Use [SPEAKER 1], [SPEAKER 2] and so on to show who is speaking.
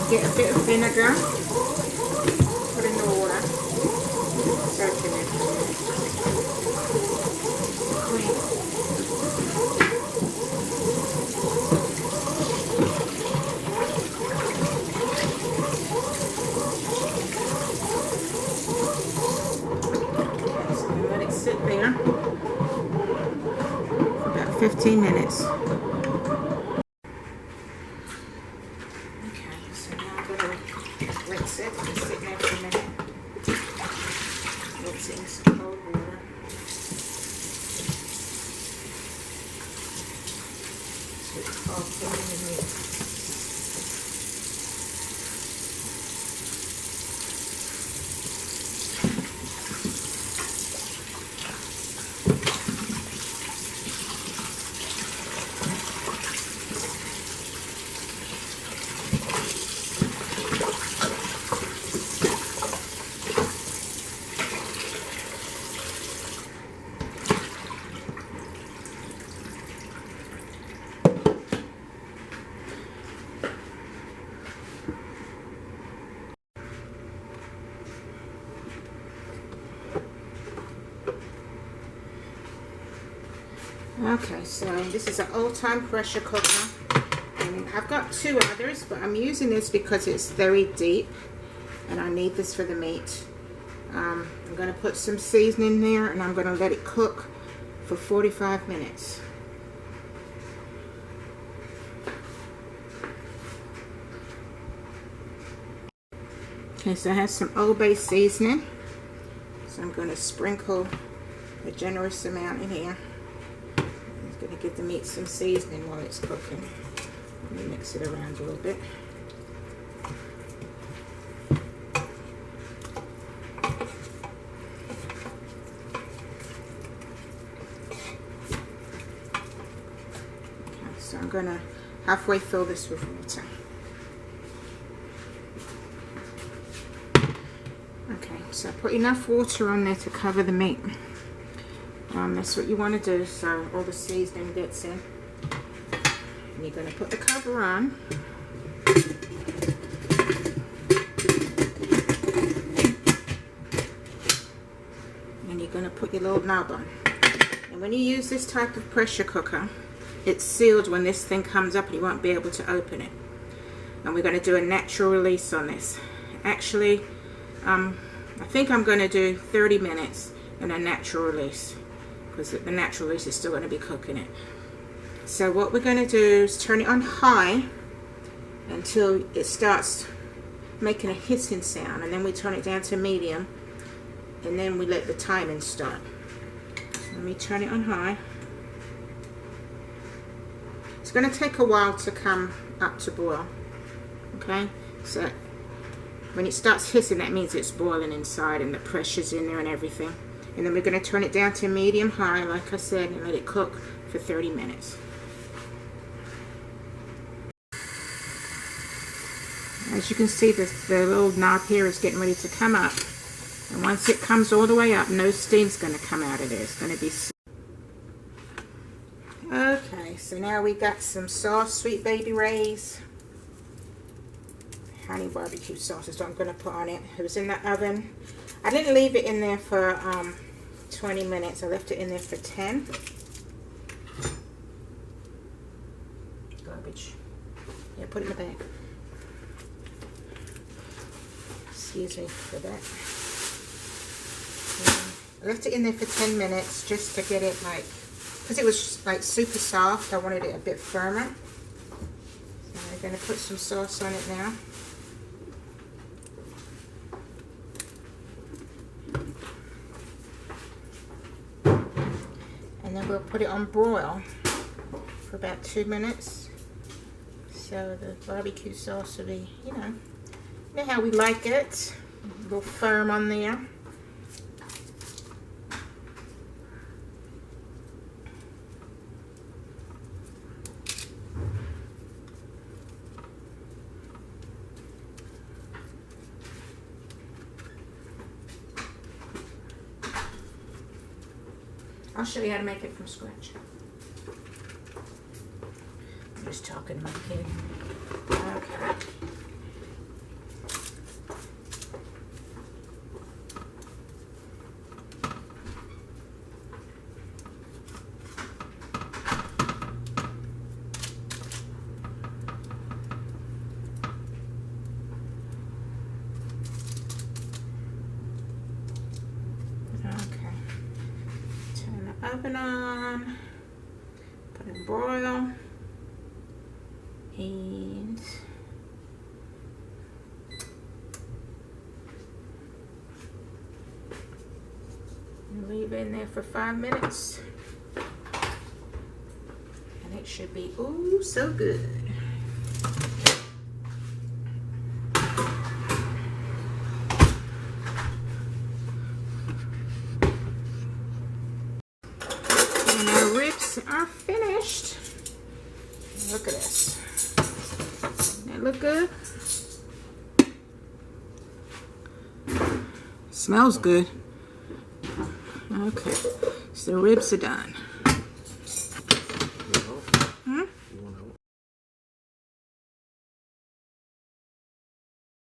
[SPEAKER 1] Get a bit of vinegar, put in the water, soak in it. Cream. So let it sit there for about 15 minutes. Rinse it, just sit there for a minute. Rinse it in some cold water. So it's all put in the meat. Okay, so this is an old-time pressure cooker, and I've got two others, but I'm using this because it's very deep and I need this for the meat. I'm going to put some seasoning there and I'm going to let it cook for 45 minutes. Okay, so I have some Old Bay seasoning, so I'm going to sprinkle a generous amount in here. Going to give the meat some seasoning while it's cooking. Let me mix it around a little bit. Okay, so I'm going to halfway fill this with water. Okay, so I put enough water on there to cover the meat. That's what you want to do, so all the seasoning gets in. And you're going to put the cover on. And you're going to put your little knob on. And when you use this type of pressure cooker, it's sealed when this thing comes up and you won't be able to open it. And we're going to do a natural release on this. Actually, I think I'm going to do 30 minutes and a natural release, because the natural release is still going to be cooking it. So what we're going to do is turn it on high until it starts making a hissing sound, and then we turn it down to medium, and then we let the timing start. So let me turn it on high. It's going to take a while to come up to boil. Okay, so when it starts hissing, that means it's boiling inside and the pressure's in there and everything. And then we're going to turn it down to medium high, like I said, and let it cook for 30 minutes. As you can see, the little knob here is getting ready to come up. And once it comes all the way up, no steam's going to come out of there. It's going to be... Okay, so now we got some sauce, Sweet Baby Ray's honey barbecue sauce is what I'm going to put on it. It was in the oven. I didn't leave it in there for 20 minutes. I left it in there for 10. Garbage. Yeah, put it in the bag. Excuse me for that. I left it in there for 10 minutes just to get it like, because it was like super soft. I wanted it a bit firmer. So I'm going to put some sauce on it now. And then we'll put it on broil for about 2 minutes. So the barbecue sauce will be, you know how we like it. A little firm on there. I'll show you how to make it from scratch. I'm just talking to my kid. Okay. oven on, put it in broil, and leave it in there for 5 minutes, and it should be ooh so good. And our ribs are finished. Look at this. Doesn't that look good? Smells good. Okay, so the ribs are done.